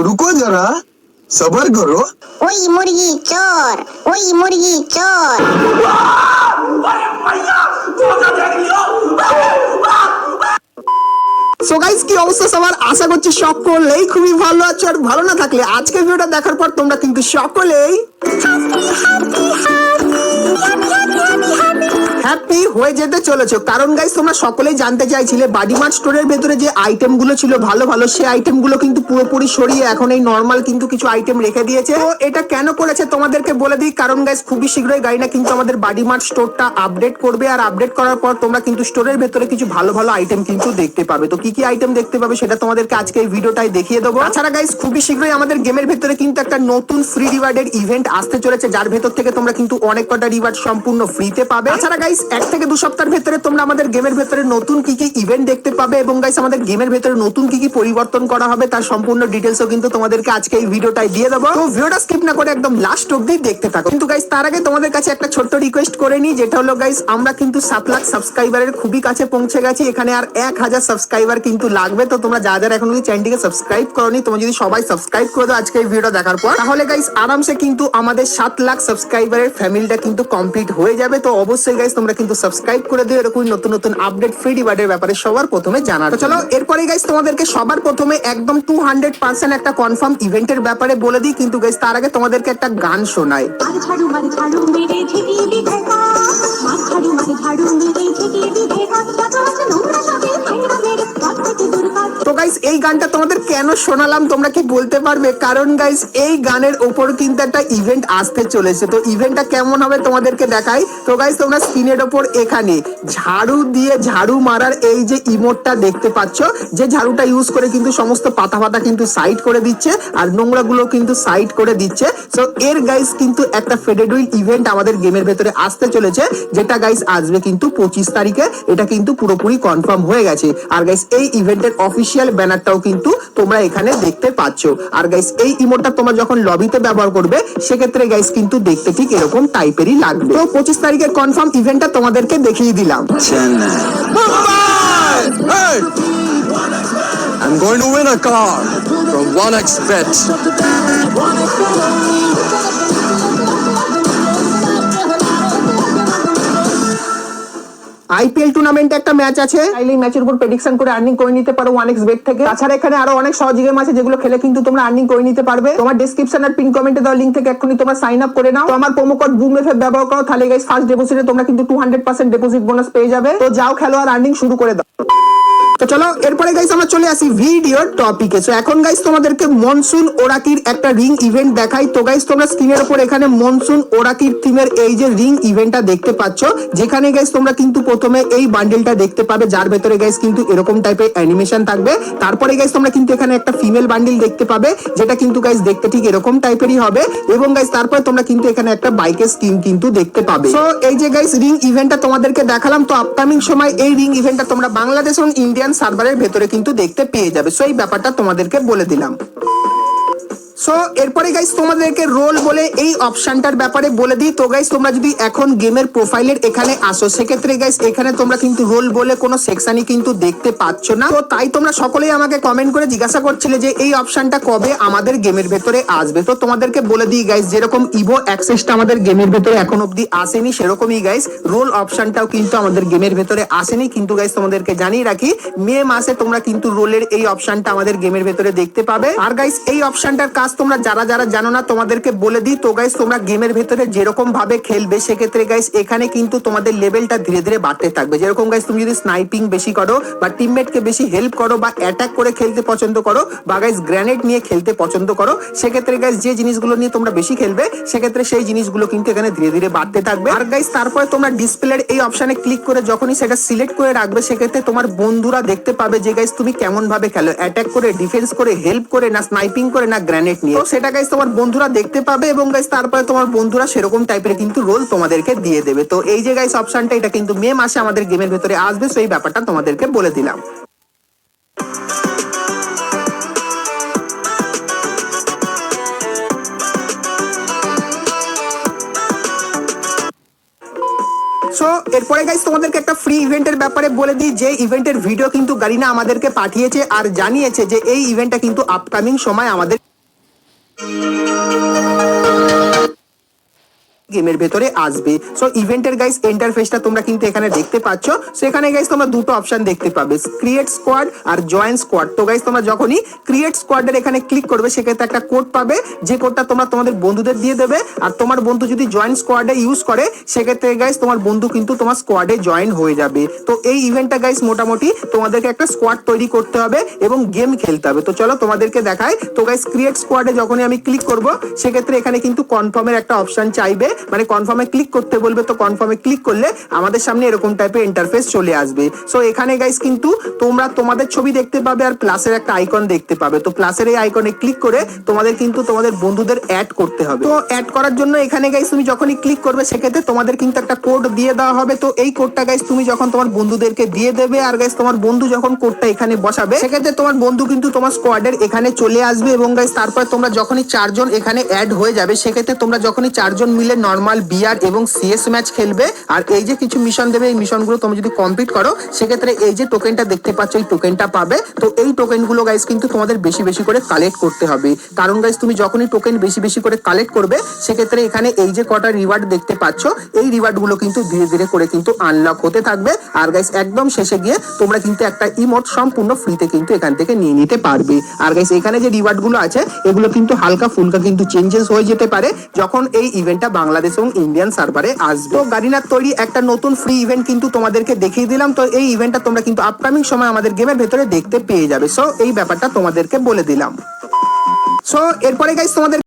रुको जरा, सबर करो। ওই মুরগি চোর, ওই মুরগি চোর। সো গাইস, কি অবস্থা সবার? আশা করছি সকলেই খুবই ভালো আছো। আর ভালো না থাকলে আজকের ভিডিওটা দেখার পর তোমরা কিন্তু সকলেই হ্যাপি হয়ে যেতে চলেছো, কারণ গাইস তোমরা সকলেই জানতে চাইছিলে বাডিমার্ট স্টোরের ভেতরে যে আইটেম গুলো ছিল ভালো ভালো, সেই আইটেম গুলো কিন্তু পুরোপুরি সরিয়ে এখন এই নর্মাল কিন্তু কিছু আইটেম রেখে দিয়েছে। তো এটা কেন করেছে তোমাদেরকে বলে দিই, কারণ গাইস খুবই শীঘ্রই গাড়িটা কিন্তু আমাদের বাডিমার্ট স্টোরটা আপডেট করবে, আর আপডেট করার পর তোমরা কিন্তু স্টোরের ভেতরে কিছু ভালো ভালো আইটেম কিন্তু দেখতে পাবে। তো কি কি আইটেম দেখতে পাবে সেটা তোমাদেরকে আজকে এই ভিডিওটাই দেখিয়ে দেবো। তাছাড়া গাইস খুবই শীঘ্রই আমাদের গেমের ভেতরে কিন্তু একটা নতুন ফ্রি রিওয়ার্ডের ইভেন্ট আসতে চলেছে, যার ভেতর থেকে তোমরা কিন্তু অনেক কটা রিওয়ার্ড সম্পূর্ণ ফ্রিতে পাবে। তাছাড়া গাইস 1 থেকে 2 সপ্তাহের ভেতরে তোমরা আমাদের গেমের ভেতরে নতুন কি কি ইভেন্ট দেখতে পাবে, এবং গাইস আমাদের গেমের ভেতরে নতুন কি কি পরিবর্তন করা হবে তার সম্পূর্ণ ডিটেইলসও কিন্তু তোমাদেরকে আজকে এই ভিডিওটাই দিয়ে দেবো। তো ভিডিওটা স্কিপ না করে একদম লাস্ট অবধি দেখতে থাকো। কিন্তু গাইস তার আগে তোমাদের কাছে একটা ছোট্ট রিকোয়েস্ট করে নিই, যেটা হলো গাইস আমরা কিন্তু 7 লাখ সাবস্ক্রাইবারের খুবই কাছে পৌঁছে গেছি। এখানে আর 1000 সাবস্ক্রাইবার কিন্তু লাগবে। তো তোমরা যারা এখন যদি চ্যানেলটিকে সাবস্ক্রাইব করোনি, তোমরা যদি সবাই সাবস্ক্রাইব করে দাও আজকে এই ভিডিও দেখার পর, তাহলে গাইস আরামসে কিন্তু আমাদের 7 লাখ সাবস্ক্রাইবারের ফ্যামিলিটা কিন্তু কমপ্লিট হয়ে যাবে। তো অবশ্যই গাইস তোমরা কিন্তু সাবস্ক্রাইব করে দিও এরকম নতুন নতুন আপডেট ফ্রি রিওয়ার্ডের ব্যাপারে সবার প্রথমে জানার। তো চলো এরপরে গাইস তোমাদেরকে সবার প্রথমে একদম 200% একটা কনফার্ম ইভেন্টের ব্যাপারে বলে দিই, কিন্তু গাইস তার আগে তোমাদেরকে একটা গান শোনাই। তো গাইস এই গানটা তোমাদের কেন শোনালাম তোমরা কি বলতে পারবে? কারণ গাইস এই গানের উপর কিন্তু একটা ইভেন্ট আসতে চলেছে। তো ইভেন্টটা কেমন হবে তোমাদেরকে দেখাই। তো গাইস তোমরা স্ক্রিনের উপর এখানে ঝাড়ু দিয়ে ঝাড়ু মারার এই যে ইমোটটা দেখতে পাচ্ছ, যে ঝাড়ুটা ইউজ করে কিন্তু সমস্ত পাতা পাতা কিন্তু সাইড করে দিচ্ছে আর নোংরা গুলো কিন্তু সাইড করে দিচ্ছে। সো এর গাইস কিন্তু একটা ফেডেড হুইল ইভেন্ট আমাদের গেমের ভেতরে আসতে চলেছে, যেটা গাইস আসবে কিন্তু 25 তারিখে। এটা কিন্তু পুরোপুরি কনফার্ম হয়ে গেছে। আর গাইস এই ইভেন্টের অফিসিয়াল ব্যানারটাও কিন্তু তোমরা এখানে দেখতে পাচ্ছ। আর গাইস এই ইমোটটা তোমরা যখন লবিতে ব্যবহার করবে সেক্ষেত্রে গাইস কিন্তু দেখতে ঠিক এরকম টাইপেরই লাগবে। তো 25 তারিখের কনফার্ম ইভেন্টটা তোমাদেরকে দেখিয়ে দিলাম। Hey! I'm going to win a car from 1xBet. IPL টুর্নামেন্টে একটা ম্যাচ আছে, চাইলে এই ম্যাচের উপর প্রেডিকশন করে আর্নিং করে নিতে পারো 1xBet থেকে। তাছাড়া এখানে আরো অনেক সহজ গেম আছে যেগুলো খেলে কিন্তু তোমরা আর্নিং করে নিতে পারবে। তোমার ডেসক্রিপশন আর পিন কমেন্টে দেওয়া লিংক থেকে এখনই তোমরা সাইন আপ করে নাও। তো আমার প্রোমো কোড বুমএফএফ ব্যবহার করো, তাহলে গাইস ফার্স্ট ডিপোজিটে তোমরা কিন্তু 200% ডিপোজিট বোনাস পেয়ে যাবে। তো যাও খেলো আর আর্নিং শুরু করে দাও। তো চলো এরপরে গাইস আমরা চলে আসি ভিডিওর টপিকে। সো এখন গাইস তোমাদেরকে মনসুন ওরাকির একটা রিং ইভেন্ট দেখাই। তো গাইস তোমরা স্ক্রিনের উপর এখানে মনসুন ওরাকির থিমের এই যে রিং ইভেন্টটা দেখতে পাচ্ছ, যেখানে গাইস তোমরা কিন্তু প্রথমে এই বান্ডেলটা দেখতে পাবে, যার ভেতরে গাইস কিন্তু এরকম টাইপের অ্যানিমেশন থাকবে। তারপরে গাইস তোমরা কিন্তু এখানে একটা ফিমেল বান্ডেল দেখতে পাবে, যেটা কিন্তু গাইস দেখতে ঠিক এরকম টাইপেরই হবে। এবং গাইস তারপরে তোমরা কিন্তু এখানে একটা বাইকের স্কিন কিন্তু দেখতে পাবে। সো এই যে গাইস রিং ইভেন্টটা তোমাদেরকে দেখালাম। তো আপকামিং সময় এই রিং ইভেন্টটা তোমরা বাংলাদেশ এবং ইন্ডিয়া সার্ভারের ভেতরে কিন্তু দেখতে পেয়ে যাবে। সো এই ব্যাপারটা তোমাদেরকে বলে দিলাম। সো এরপরে গাইস তোমাদেরকে রোল বলে এই অপশনটার ব্যাপারে বলে দিই। তো গাইস তোমরা যদি এখন গেমের প্রোফাইলের এখানে আসো, সেক্ষেত্রে গাইস এখানে তোমরা কিন্তু রোল বলে কোনো সেকশনই কিন্তু দেখতে পাচ্ছ না। তো তাই তোমরা সকলেই আমাকে কমেন্ট করে জিজ্ঞাসা করছিলে যে এই অপশনটা কবে আমাদের গেমের ভেতরে আসবে। তো তোমাদেরকে বলে দিই গাইস, যেরকম ইভো অ্যাক্সেসটা আমাদের গেমের ভেতরে এখন অবধি আসেনি, সেরকমই গাইস রোল অপশনটাও কিন্তু আমাদের গেমের ভেতরে আসেনি। কিন্তু গাইস তোমাদেরকে জানিয়ে রাখি, মে মাসে তোমরা কিন্তু রোলের এই অপশনটা আমাদের গেমের ভেতরে দেখতে পাবে। আর গাইস এই অপশনটার কাজ তোমরা যারা যারা জানো না তোমাদেরকে বলে দিই। তো গাইস তোমরা গেমের ভেতরে যেরকম ভাবে খেলবে, সেক্ষেত্রে গাইস এখানে কিন্তু তোমাদের লেভেলটা ধীরে ধীরে বাড়তে থাকবে। যেরকম গাইস তুমি যদি স্নাইপিং বেশি করো বা টিমমেটকে বেশি হেল্প করো বা অ্যাটাক করে খেলতে পছন্দ করো বা গাইস গ্রেনেড নিয়ে খেলতে পছন্দ করো, সেক্ষেত্রে গাইস যে জিনিসগুলো নিয়ে তোমরা বেশি খেলবে সেক্ষেত্রে সেই জিনিসগুলো কিন্তু এখানে ধীরে ধীরে বাড়তে থাকবে। আর গাইস তারপরে তোমরা ডিসপ্লের এই অপশনে ক্লিক করে যখনই সেটা সিলেক্ট করে রাখবে, সেক্ষেত্রে তোমার বন্ধুরা দেখতে পাবে যে গাইস তুমি কেমন ভাবে খেলো, অ্যাটাক করে, ডিফেন্স করে, হেল্প করে, না স্নাইপিং করে, না গ্রেনেড নিয়ে। সেটা গাইস তোমার বন্ধুরা দেখতে পাবে এবং গাইস তারপরে তোমার বন্ধুরা সেরকম টাইপের কিন্তু রোল তোমাদেরকে দিয়ে দেবে। তো এই যে গাইস অপশনটা, এটা কিন্তু মে মাসে আমাদের গেমের ভেতরে আসবে। সেই ব্যাপারটা তোমাদেরকে বলে দিলাম। সো এরপরে গাইস তোমাদেরকে একটা ফ্রি ইভেন্টের ব্যাপারে বলে দিই, যে ইভেন্টের ভিডিও কিন্তু গারিনা আমাদেরকে পাঠিয়েছে আর জানিয়েছে যে এই ইভেন্টটা কিন্তু আপকামিং সময় আমাদের গেমের ভেতরে আসবে। সো ইভেন্টের গাইস ইন্টারফেসটা তোমরা কিন্তু এখানে দেখতে পাচ্ছ। সেখানে গাইস তোমরা দুটো অপশন দেখতে পাবে, ক্রিয়েট স্কোয়াড আর জয়েন স্কোয়াড। তো গাইস তোমরা যখনই ক্রিয়েট স্কোয়াডের এখানে ক্লিক করবে সেক্ষেত্রে একটা কোড পাবে, যে কোডটা তোমরা তোমাদের বন্ধুদের দিয়ে দেবে। আর তোমার বন্ধু যদি জয়েন স্কোয়াডে ইউজ করে সেক্ষেত্রে গাইস তোমার বন্ধু কিন্তু তোমার স্কোয়াডে জয়েন হয়ে যাবে। তো এই ইভেন্টটা গাইস মোটামুটি তোমাদেরকে একটা স্কোয়াড তৈরি করতে হবে এবং গেম খেলতে হবে। তো চলো তোমাদেরকে দেখাই। তো গাইস ক্রিয়েট স্কোয়াডে যখনই আমি ক্লিক করব সেক্ষেত্রে এখানে কিন্তু কনফার্মের একটা অপশন চাইবে, মানে কনফার্মে ক্লিক করতে বলবে। তো কনফার্মে ক্লিক করলে আমাদের সামনে এরকম টাইপের ইন্টারফেস চলে আসবে। সো এখানে গাইস কিন্তু তোমরা তোমাদের ছবি দেখতে পাবে আর প্লাসের একটা আইকন দেখতে পাবে। তো প্লাসের এই আইকনে ক্লিক করে তোমাদের কিন্তু তোমাদের বন্ধুদের অ্যাড করতে হবে। তো অ্যাড করার জন্য এখানে গাইস তুমি যখনই ক্লিক করবে সেক্ষেত্রে তোমাদের কিন্তু একটা কোড দিয়ে দেওয়া হবে। তো এই কোডটা গাইস তুমি যখন তোমার বন্ধুদেরকে দিয়ে দেবে আর গাইস তোমার বন্ধু যখন কোডটা এখানে বসাবে সেক্ষেত্রে তোমার বন্ধু কিন্তু তোমার স্কোয়াডের এখানে চলে আসবে। এবং গাইস তারপর তোমরা যখনই 4 জন এখানে অ্যাড হয়ে যাবে সেক্ষেত্রে তোমরা যখনই 4 জন মিলে নরমাল বিআর এবং সিএস ম্যাচ খেলবে আর এই যে কিছু মিশন দেবে, এই মিশনগুলো তুমি যদি কমপ্লিট করো সেক্ষেত্রে এই যে টোকেনটা দেখতে পাচ্ছ এই টোকেনটা পাবে। তো এই টোকেনগুলো গাইস কিন্তু তোমাদের বেশি বেশি করে কালেক্ট করতে হবে, কারণ গাইস তুমি যখনই টোকেন বেশি বেশি করে কালেক্ট করবে সেক্ষেত্রে এখানে এই যে কটা রিওয়ার্ড দেখতে পাচ্ছ এই রিওয়ার্ড গুলো কিন্তু ধীরে ধীরে করে কিন্তু আনলক হতে থাকবে। আর গাইস একদম শেষে গিয়ে তোমরা কিন্তু একটা ইমোট সম্পূর্ণ ফ্রিতে কিন্তু এখান থেকে নিয়ে নিতে পারবে। আর গাইস এখানে যে রিওয়ার্ড গুলো আছে এগুলো কিন্তু হালকা ফুলকা কিন্তু চেঞ্জেস হয়ে যেতে পারে যখন এই ইভেন্টটা বাংলাদেশ এবং ইন্ডিয়ান সার্ভারে আসবে। তো গারিনার তৈরি একটা নতুন ফ্রি ইভেন্ট কিন্তু তোমাদেরকে দেখিয়ে দিলাম। তো এই ইভেন্টটা তোমরা কিন্তু আপকামিং সময় আমাদের গেমের ভেতরে দেখতে পেয়ে যাবে। সো এই ব্যাপারটা তোমাদেরকে বলে দিলাম। সো এরপরে গাইস তোমাদের